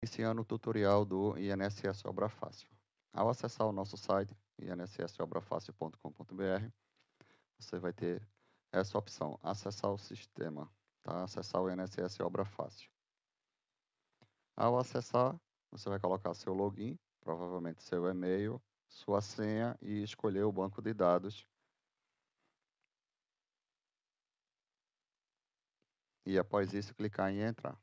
Iniciando o tutorial do INSS Obra Fácil. Ao acessar o nosso site, inssobrafácil.com.br, você vai ter essa opção, acessar o sistema, tá? Acessar o INSS Obra Fácil. Ao acessar, você vai colocar seu login, provavelmente seu e-mail, sua senha e escolher o banco de dados. E após isso, clicar em entrar.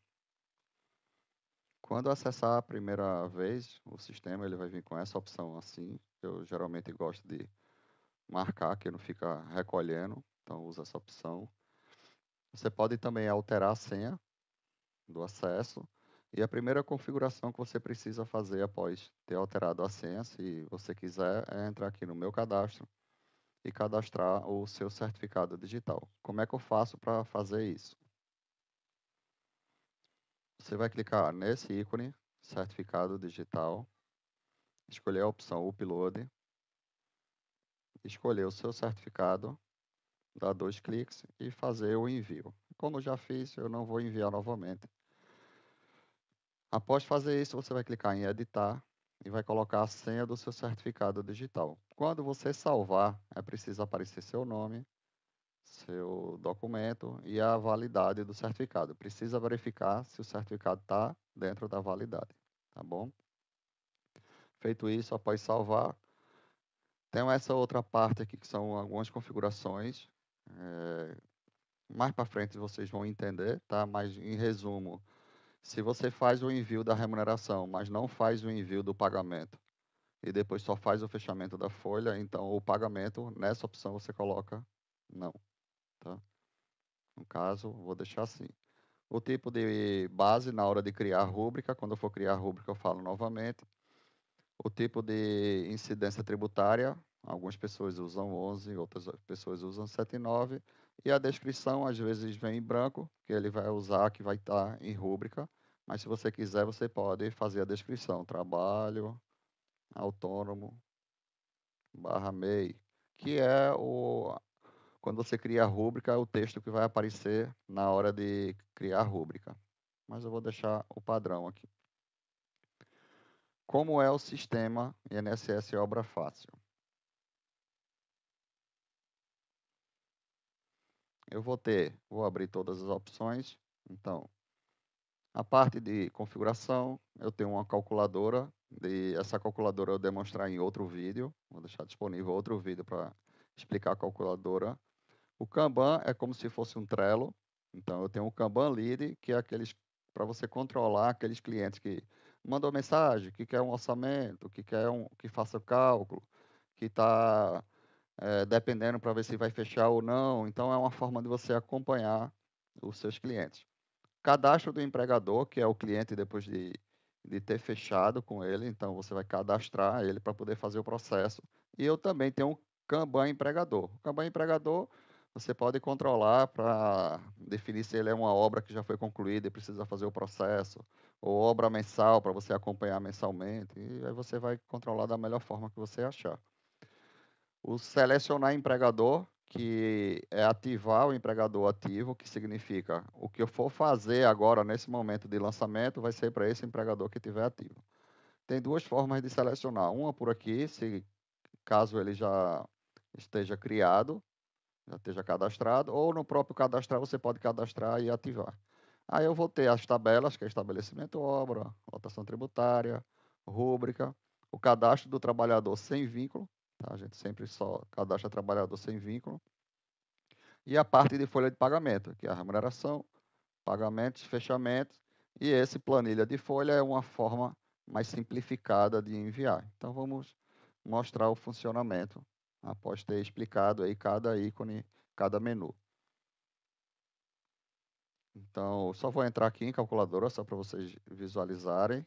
Quando acessar a primeira vez o sistema, ele vai vir com essa opção assim. Eu geralmente gosto de marcar, que não fica recolhendo, então usa essa opção. Você pode também alterar a senha do acesso. E a primeira configuração que você precisa fazer após ter alterado a senha, se você quiser, é entrar aqui no Meu Cadastro e cadastrar o seu certificado digital. Como é que eu faço para fazer isso? Você vai clicar nesse ícone, certificado digital, escolher a opção Upload, escolher o seu certificado, dar 2 cliques e fazer o envio. Como eu já fiz, eu não vou enviar novamente. Após fazer isso, você vai clicar em editar e vai colocar a senha do seu certificado digital. Quando você salvar, é preciso aparecer seu nome, seu documento e a validade do certificado. Precisa verificar se o certificado está dentro da validade, tá bom? Feito isso, após salvar, tem essa outra parte aqui que são algumas configurações. Mais para frente vocês vão entender, tá? Mas em resumo, se você faz o envio da remuneração, mas não faz o envio do pagamento, e depois só faz o fechamento da folha, então o pagamento, nessa opção você coloca não, tá? No caso, vou deixar assim. O tipo de base na hora de criar a rúbrica, quando eu for criar a rúbrica eu falo novamente. O tipo de incidência tributária, algumas pessoas usam 11, outras pessoas usam 7 e 9. E a descrição, às vezes, vem em branco, que ele vai usar, que vai estar em rúbrica. Mas se você quiser, você pode fazer a descrição. Trabalho, autônomo, /MEI, que é quando você cria a rúbrica, é o texto que vai aparecer na hora de criar a rúbrica. Mas eu vou deixar o padrão aqui. Como é o sistema INSS Obra Fácil? Eu vou abrir todas as opções. Então, a parte de configuração, eu tenho uma calculadora. Essa calculadora eu demonstrar em outro vídeo. Vou deixar disponível outro vídeo para explicar a calculadora. O Kanban é como se fosse um Trello. Então, eu tenho um Kanban Lead, que é aqueles para você controlar aqueles clientes que mandam mensagem, que quer um orçamento, que quer que faça o cálculo, que está dependendo para ver se vai fechar ou não. Então, é uma forma de você acompanhar os seus clientes. Cadastro do empregador, que é o cliente depois de ter fechado com ele. Então, você vai cadastrar ele para poder fazer o processo. E eu também tenho um Kanban empregador. O Kanban empregador, você pode controlar para definir se ele é uma obra que já foi concluída e precisa fazer o processo, ou obra mensal, para você acompanhar mensalmente. E aí você vai controlar da melhor forma que você achar. O selecionar empregador, que é ativar o empregador ativo, que significa o que eu for fazer agora, nesse momento de lançamento, vai ser para esse empregador que estiver ativo. Tem duas formas de selecionar. Uma por aqui, caso ele já esteja criado, já esteja cadastrado, ou no próprio cadastrar você pode cadastrar e ativar. Aí eu vou ter as tabelas, que é estabelecimento obra, lotação tributária, rúbrica, o cadastro do trabalhador sem vínculo, tá? A gente sempre só cadastra trabalhador sem vínculo, e a parte de folha de pagamento, que é a remuneração, pagamentos, fechamentos, e esse planilha de folha é uma forma mais simplificada de enviar. Então vamos mostrar o funcionamento após ter explicado aí cada ícone, cada menu. Então, só vou entrar aqui em calculadora, só para vocês visualizarem.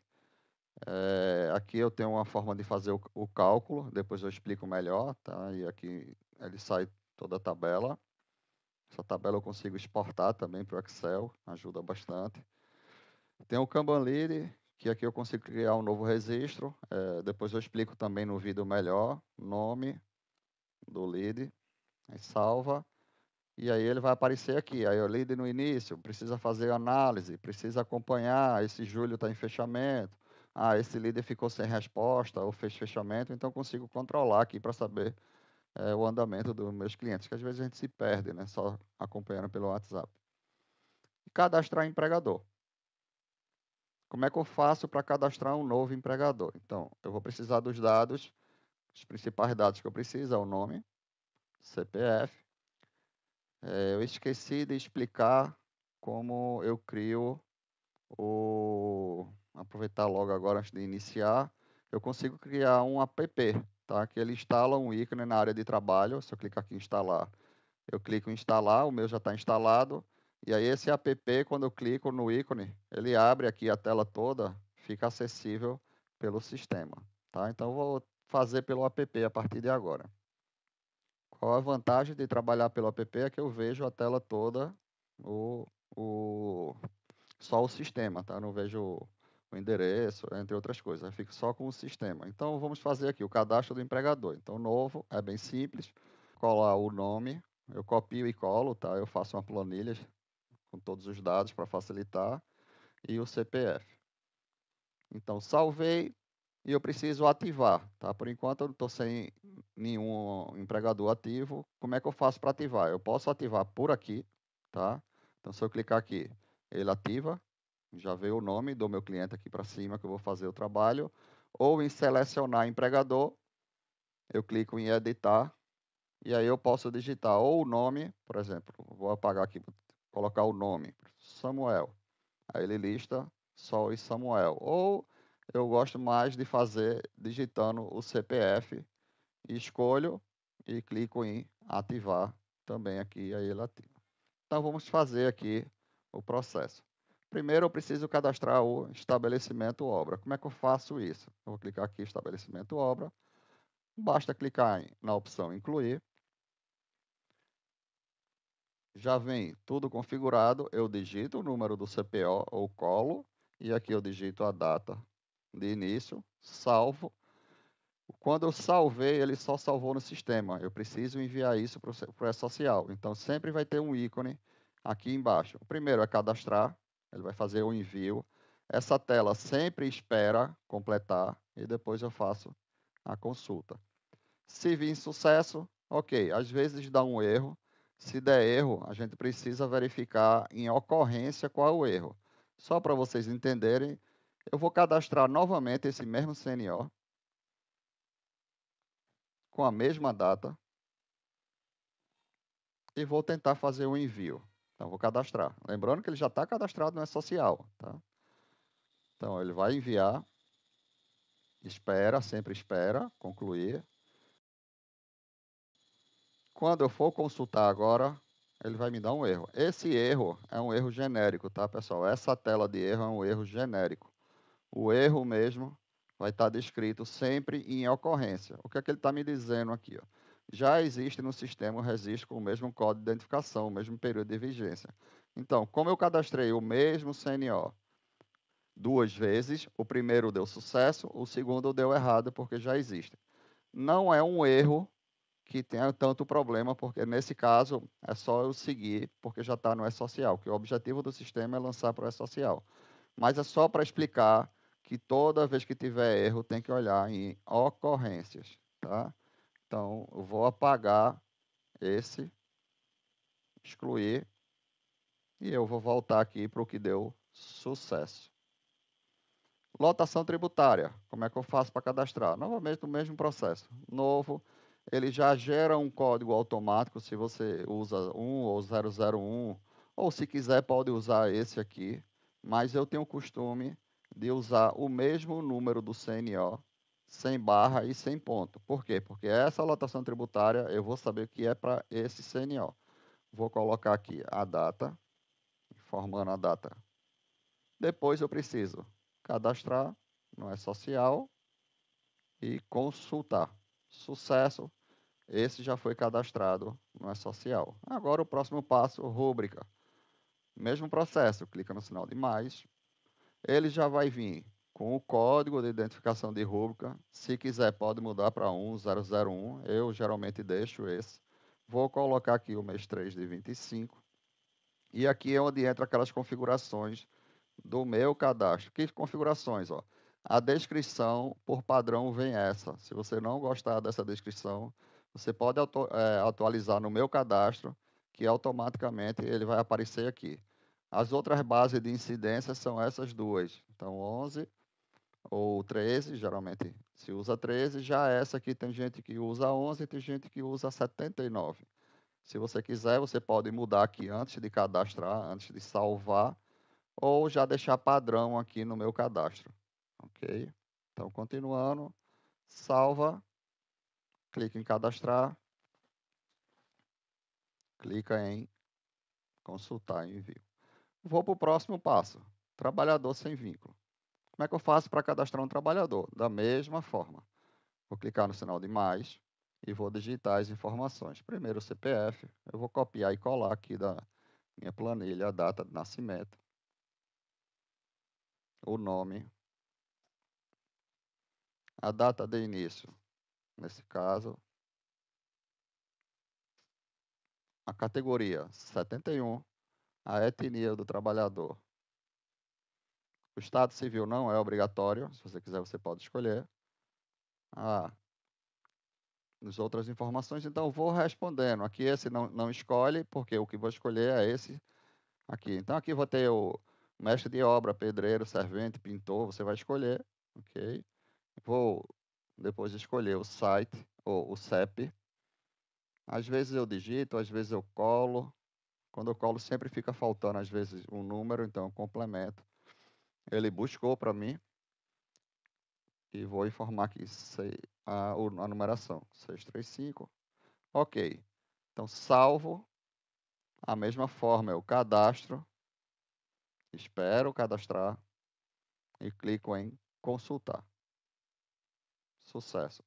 Aqui eu tenho uma forma de fazer o cálculo, depois eu explico melhor, tá? E aqui ele sai toda a tabela. Essa tabela eu consigo exportar também para o Excel, ajuda bastante. Tem o Kanban Lead, que aqui eu consigo criar um novo registro. Depois eu explico também no vídeo melhor, nome do lead, aí salva. E aí ele vai aparecer aqui. Aí o lead no início, precisa fazer análise, precisa acompanhar. Esse julho está em fechamento. Ah, esse líder ficou sem resposta ou fez fechamento, então consigo controlar aqui para saber o andamento dos meus clientes, que às vezes a gente se perde, né? Só acompanhando pelo WhatsApp. E cadastrar empregador. Como é que eu faço para cadastrar um novo empregador? Então, eu vou precisar dos dados, os principais dados que eu preciso é o nome, CPF. Eu esqueci de explicar como eu crio o... Aproveitar logo agora antes de iniciar, eu consigo criar um app, tá? Que ele instala um ícone na área de trabalho. Se eu clicar aqui em instalar, eu clico em instalar, o meu já está instalado. E aí esse app, quando eu clico no ícone, ele abre aqui a tela toda, fica acessível pelo sistema, tá? Então eu vou fazer pelo app a partir de agora. Qual a vantagem de trabalhar pelo app? É que eu vejo a tela toda, o, o, só o sistema, tá? Não vejo o endereço, entre outras coisas. Eu fico só com o sistema. Então vamos fazer aqui o cadastro do empregador. Então novo, é bem simples. Colar o nome, eu copio e colo, tá? Eu faço uma planilha com todos os dados para facilitar e o CPF. Então salvei e eu preciso ativar, tá? Por enquanto eu não estou sem nenhum empregador ativo. Como é que eu faço para ativar? Eu posso ativar por aqui, tá? Então se eu clicar aqui, ele ativa. Já veio o nome do meu cliente aqui para cima que eu vou fazer o trabalho. Ou em selecionar empregador, eu clico em editar e aí eu posso digitar ou o nome, por exemplo, vou apagar aqui, colocar o nome, Samuel. Aí ele lista só o Samuel. Ou eu gosto mais de fazer digitando o CPF, escolho e clico em ativar também aqui, aí ele ativa. Então vamos fazer aqui o processo. Primeiro eu preciso cadastrar o estabelecimento obra. Como é que eu faço isso? Eu vou clicar aqui em estabelecimento obra. Basta clicar na opção incluir. Já vem tudo configurado. Eu digito o número do CPO ou colo. E aqui eu digito a data de início. Salvo. Quando eu salvei, ele só salvou no sistema. Eu preciso enviar isso para o E-Social. Então sempre vai ter um ícone aqui embaixo. O primeiro é cadastrar. Ele vai fazer o envio. Essa tela sempre espera completar e depois eu faço a consulta. Se vir sucesso, ok. Às vezes dá um erro. Se der erro, a gente precisa verificar em ocorrência qual é o erro. Só para vocês entenderem, eu vou cadastrar novamente esse mesmo CNO com a mesma data e vou tentar fazer o envio. Então, vou cadastrar. Lembrando que ele já está cadastrado no E-Social, tá? Então, ele vai enviar, espera, sempre espera, concluir. Quando eu for consultar agora, ele vai me dar um erro. Esse erro é um erro genérico, tá, pessoal? Essa tela de erro é um erro genérico. O erro mesmo vai estar descrito sempre em ocorrência. O que é que ele está me dizendo aqui? Ó? Já existe no sistema um registro com o mesmo código de identificação, o mesmo período de vigência. Então, como eu cadastrei o mesmo CNO duas vezes, o primeiro deu sucesso, o segundo deu errado, porque já existe. Não é um erro que tenha tanto problema, porque nesse caso é só eu seguir, porque já está no E-Social, que o objetivo do sistema é lançar para o E-Social. Mas é só para explicar que toda vez que tiver erro, tem que olhar em ocorrências, tá? Então, eu vou apagar esse, excluir, e eu vou voltar aqui para o que deu sucesso. Lotação tributária, como é que eu faço para cadastrar? Novamente, o mesmo processo. Novo, ele já gera um código automático, se você usa 1 ou 001, ou se quiser pode usar esse aqui, mas eu tenho o costume de usar o mesmo número do CNO, sem barra e sem ponto. Por quê? Porque essa lotação tributária eu vou saber que é para esse CNO. Vou colocar aqui a data, informando a data. Depois eu preciso cadastrar no E-Social e consultar. Sucesso, esse já foi cadastrado no E-Social. Agora o próximo passo, rúbrica. Mesmo processo, clica no sinal de mais. Ele já vai vir com o código de identificação de rúbrica. Se quiser, pode mudar para 1001. Eu geralmente deixo esse. Vou colocar aqui o mês 3 de 25. E aqui é onde entra aquelas configurações do meu cadastro. Que configurações? Ó? A descrição, por padrão, vem essa. Se você não gostar dessa descrição, você pode atualizar no meu cadastro, que automaticamente ele vai aparecer aqui. As outras bases de incidência são essas duas. Então, 11 ou 13, geralmente se usa 13. Já essa aqui tem gente que usa 11 e tem gente que usa 79. Se você quiser, você pode mudar aqui antes de cadastrar, antes de salvar, ou já deixar padrão aqui no meu cadastro, ok? Então, continuando, salva, clica em cadastrar, clica em consultar envio. Vou para o próximo passo, trabalhador sem vínculo. Como é que eu faço para cadastrar um trabalhador? Da mesma forma, vou clicar no sinal de mais e vou digitar as informações. Primeiro o CPF, eu vou copiar e colar aqui da minha planilha a data de nascimento, o nome, a data de início, nesse caso, a categoria 71, a etnia do trabalhador. O estado civil não é obrigatório, se você quiser você pode escolher. As outras informações, então vou respondendo. Aqui esse não escolhe, porque o que vou escolher é esse aqui. Então aqui vou ter o mestre de obra, pedreiro, servente, pintor, você vai escolher, ok? Vou depois escolher o site, ou o CEP. Às vezes eu digito, às vezes eu colo. Quando eu colo sempre fica faltando, às vezes, um número, então eu complemento. Ele buscou para mim e vou informar aqui a numeração, 635. Ok. Então, salvo. A mesma forma, eu cadastro, espero cadastrar e clico em consultar. Sucesso.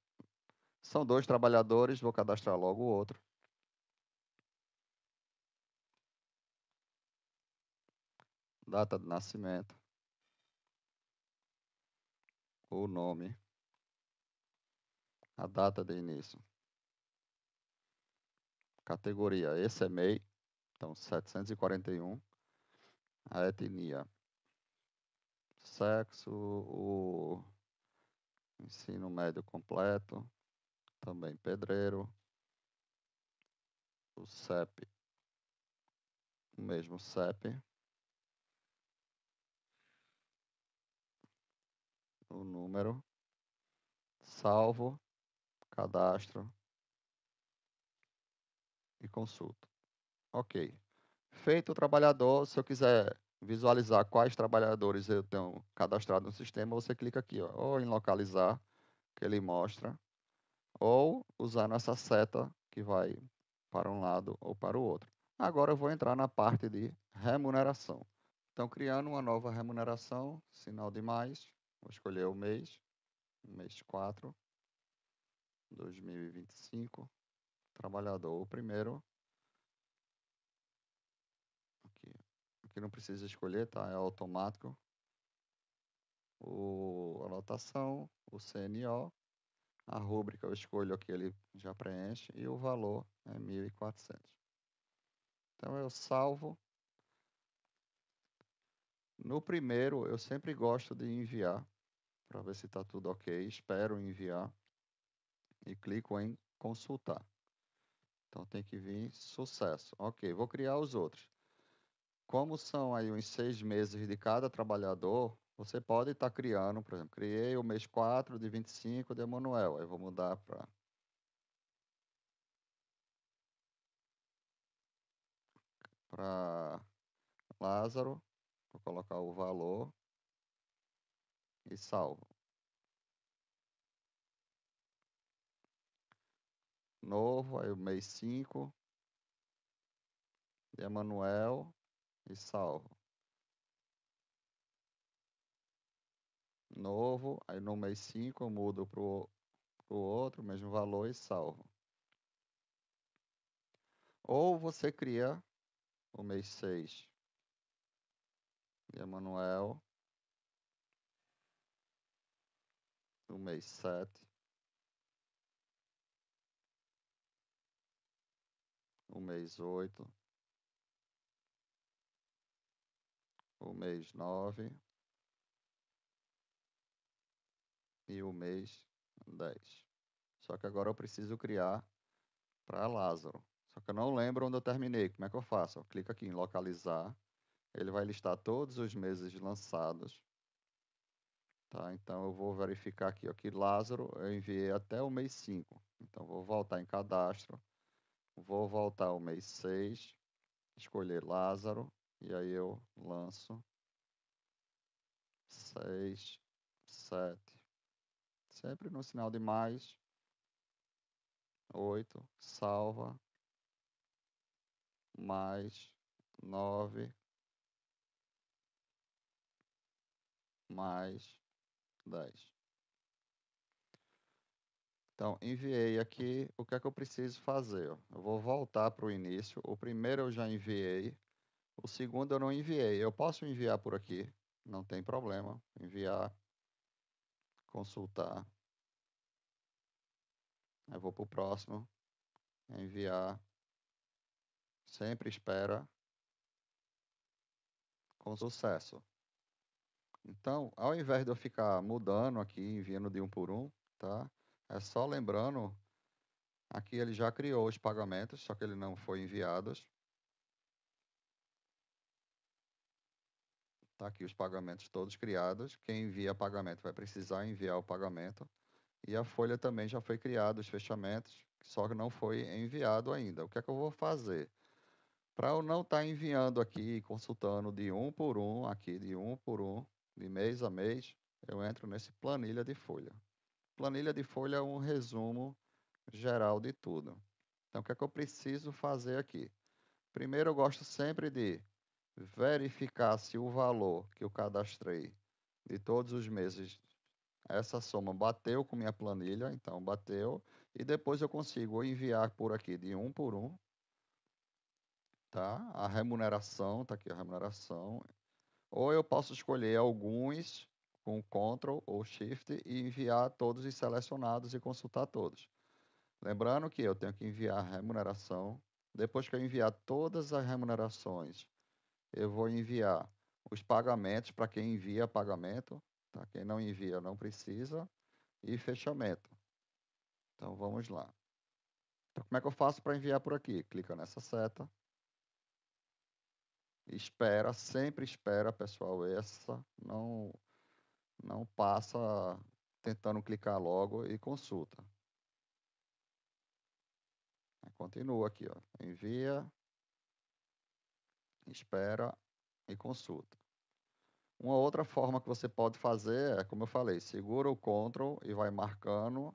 São 2 trabalhadores, vou cadastrar logo o outro. Data de nascimento, o nome, a data de início. Categoria, esse é MEI, então 741. A etnia, sexo, o ensino médio completo, também pedreiro. O CEP, o mesmo CEP. O número, salvo, cadastro e consulto. Ok. Feito o trabalhador, se eu quiser visualizar quais trabalhadores eu tenho cadastrado no sistema, você clica aqui, ó, ou em localizar, que ele mostra, ou usando essa seta que vai para um lado ou para o outro. Agora eu vou entrar na parte de remuneração. Então, criando uma nova remuneração, sinal de mais, vou escolher o mês 4, 2025, trabalhador, o primeiro, aqui não precisa escolher, tá? É automático. A anotação, o CNO, a rúbrica eu escolho aqui, ele já preenche, e o valor é 1.400. Então eu salvo. No primeiro, eu sempre gosto de enviar, para ver se está tudo ok. Espero enviar e clico em consultar. Então tem que vir sucesso. Ok, vou criar os outros. Como são aí uns 6 meses de cada trabalhador, você pode estar criando, por exemplo, criei o mês 4 de 25 de Emanuel. Aí vou mudar para Lázaro, vou colocar o valor e salvo. Novo, aí o mês 5 de Emanuel e salvo. Novo, aí no mês 5 eu mudo para o outro, mesmo valor e salvo. Ou você cria o mês 6 de Emanuel, o mês 7 o mês 8, o mês 9 e o mês 10. Só que agora eu preciso criar para Lázaro. Só que eu não lembro onde eu terminei. Como é que eu faço? Eu clico aqui em localizar. Ele vai listar todos os meses lançados. Tá? Então eu vou verificar aqui, ó, que Lázaro eu enviei até o mês 5. Então vou voltar em cadastro. Vou voltar ao mês 6, escolher Lázaro. E aí eu lanço 6, 7. Sempre no sinal de mais. 8, salva, mais 9, mais 10. Então, enviei aqui. O que é que eu preciso fazer? Ó? Eu vou voltar para o início. O primeiro eu já enviei. O segundo eu não enviei. Eu posso enviar por aqui. Não tem problema. Enviar, consultar. Eu vou para o próximo. Enviar. Sempre espera. Com sucesso. Então, ao invés de eu ficar mudando aqui, enviando de um por um, tá? É só lembrando, aqui ele já criou os pagamentos, só que ele não foi enviados. Tá aqui os pagamentos todos criados. Quem envia pagamento vai precisar enviar o pagamento. E a folha também já foi criada, os fechamentos, só que não foi enviado ainda. O que é que eu vou fazer? Para eu não estar enviando aqui, consultando de um por um, aqui de um por um, de mês a mês, eu entro nesse planilha de folha. Planilha de folha é um resumo geral de tudo. Então, o que é que eu preciso fazer aqui? Primeiro, eu gosto sempre de verificar se o valor que eu cadastrei de todos os meses, essa soma bateu com minha planilha, então bateu, e depois eu consigo enviar por aqui de um por um, tá? A remuneração, tá aqui a remuneração, ou eu posso escolher alguns com Ctrl ou Shift e enviar todos os selecionados e consultar todos. Lembrando que eu tenho que enviar a remuneração. Depois que eu enviar todas as remunerações, eu vou enviar os pagamentos para quem envia pagamento, tá? Quem não envia não precisa. E fechamento. Então vamos lá. Então, como é que eu faço para enviar por aqui? Clica nessa seta. Espera, sempre espera, pessoal. Essa não passa tentando clicar logo e consulta. Continua aqui, ó. Envia, espera e consulta. Uma outra forma que você pode fazer é, como eu falei, segura o Ctrl e vai marcando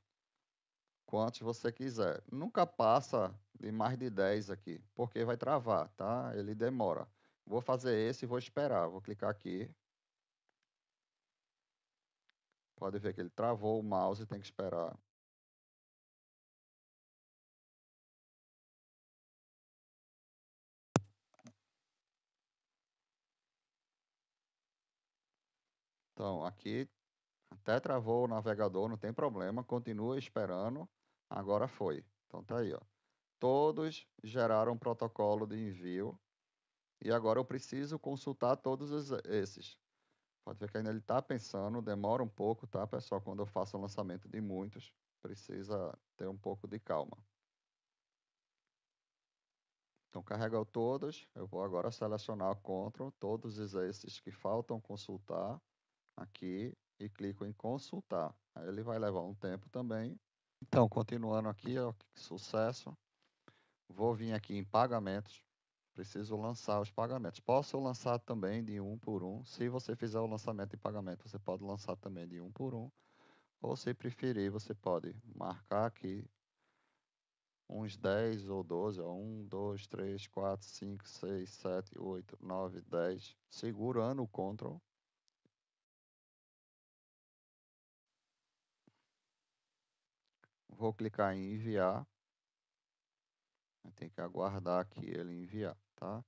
quantos você quiser. Nunca passa de mais de 10 aqui, porque vai travar, tá? Ele demora. Vou fazer esse e vou esperar. Vou clicar aqui. Pode ver que ele travou o mouse e tem que esperar. Então, aqui até travou o navegador, não tem problema. Continua esperando. Agora foi. Então tá aí, ó. Todos geraram um protocolo de envio. E agora eu preciso consultar todos esses. Pode ver que ainda ele está pensando, demora um pouco, tá, pessoal? Quando eu faço o lançamento de muitos, precisa ter um pouco de calma. Então, carregou todos, eu vou agora selecionar Ctrl, todos esses que faltam consultar aqui e clico em consultar. Aí ele vai levar um tempo também. Então, continuando aqui, ó, sucesso. Vou vir aqui em pagamentos. Preciso lançar os pagamentos. Posso lançar também de um por um. Se você fizer o lançamento de pagamento, você pode lançar também de um por um. Ou se preferir, você pode marcar aqui uns 10 ou 12, ó, 1, 2, 3, 4, 5, 6, 7, 8, 9, 10, segurando o Ctrl. Vou clicar em enviar. Tem que aguardar aqui ele enviar, tá?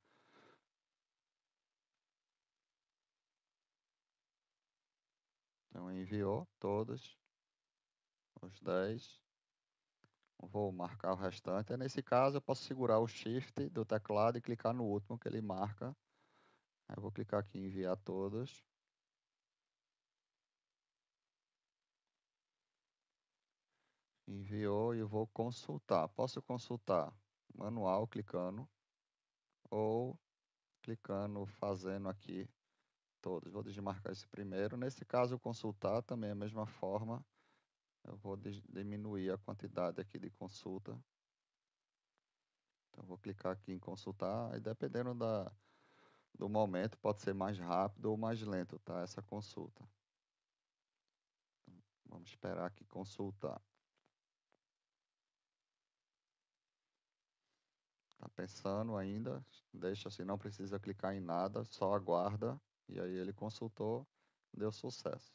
Então enviou todos os 10. Vou marcar o restante. Nesse caso, eu posso segurar o Shift do teclado e clicar no último que ele marca. Aí eu vou clicar aqui em enviar todos. Enviou e eu vou consultar. Posso consultar manual clicando ou clicando, fazendo aqui todos. Vou desmarcar esse primeiro. Nesse caso, consultar também é a mesma forma. Eu vou diminuir a quantidade aqui de consulta. Então, vou clicar aqui em consultar. E dependendo do momento, pode ser mais rápido ou mais lento, tá? Essa consulta. Vamos esperar aqui consultar. Tá pensando ainda? Deixa assim, não precisa clicar em nada, só aguarda. E aí ele consultou, deu sucesso.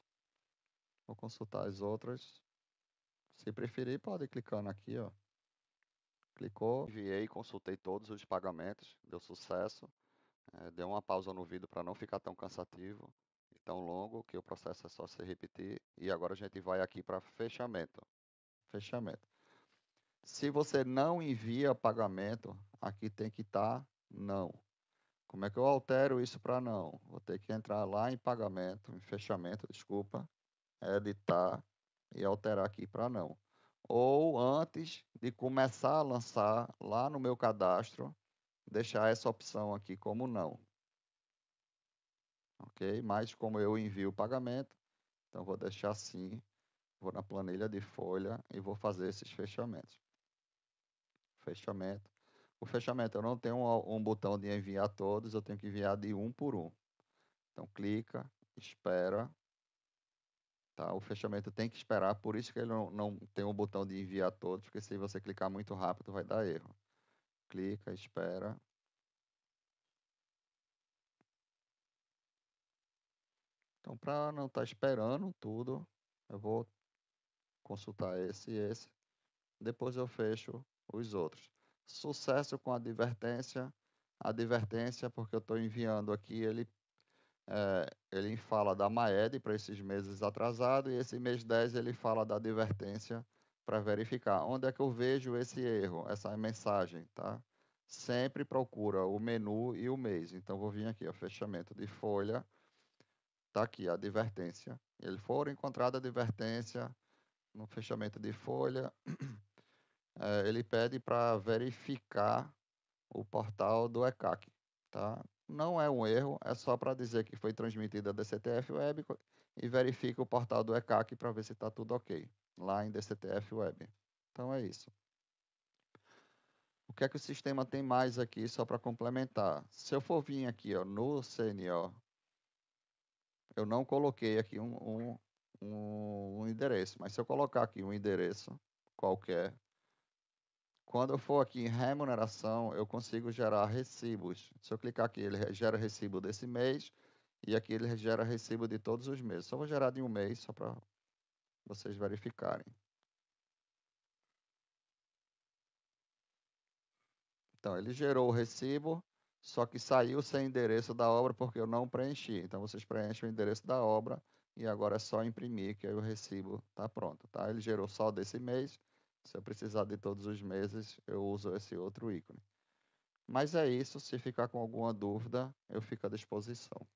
Vou consultar as outras. Se preferir, pode ir clicando aqui, ó. Clicou, enviei, consultei todos os pagamentos, deu sucesso. Deu uma pausa no vídeo para não ficar tão cansativo e tão longo, que o processo é só se repetir. E agora a gente vai aqui para fechamento. Fechamento. Se você não envia pagamento, aqui tem que estar não. Como é que eu altero isso para não? Vou ter que entrar lá em pagamento, em fechamento, desculpa, editar e alterar aqui para não. Ou antes de começar a lançar lá no meu cadastro, deixar essa opção aqui como não. Ok? Mas como eu envio o pagamento, então vou deixar assim, vou na planilha de folha e vou fazer esses fechamentos. Fechamento. O fechamento eu não tenho um botão de enviar todos, eu tenho que enviar de um por um. Então clica, espera, tá? O fechamento tem que esperar, por isso que ele não tem um botão de enviar todos, porque se você clicar muito rápido vai dar erro. Clica, espera. Então para não estar esperando tudo, eu vou consultar esse e esse. Depois eu fecho os outros. Sucesso com advertência. Advertência, porque eu estou enviando aqui, ele fala da Maed para esses meses atrasados, e esse mês 10 ele fala da advertência para verificar. Onde é que eu vejo esse erro, essa mensagem, tá? Sempre procura o menu e o mês. Então, vou vir aqui, ó, fechamento de folha. Tá aqui, a advertência. Ele for encontrada advertência no fechamento de folha, ele pede para verificar o portal do ECAC, tá? Não é um erro, é só para dizer que foi transmitida a DCTF Web e verifica o portal do ECAC para ver se está tudo ok, lá em DCTF Web. Então é isso. O que é que o sistema tem mais aqui, só para complementar? Se eu for vir aqui ó, no CNO, eu não coloquei aqui um endereço, mas se eu colocar aqui um endereço qualquer, quando eu for aqui em remuneração, eu consigo gerar recibos. Se eu clicar aqui, ele gera recibo desse mês e aqui ele gera recibo de todos os meses. Só vou gerar de um mês, só para vocês verificarem. Então, ele gerou o recibo, só que saiu sem endereço da obra porque eu não preenchi. Então, vocês preenchem o endereço da obra e agora é só imprimir, que aí o recibo está pronto, tá? Ele gerou só desse mês. Se eu precisar de todos os meses, eu uso esse outro ícone. Mas é isso, se ficar com alguma dúvida, eu fico à disposição.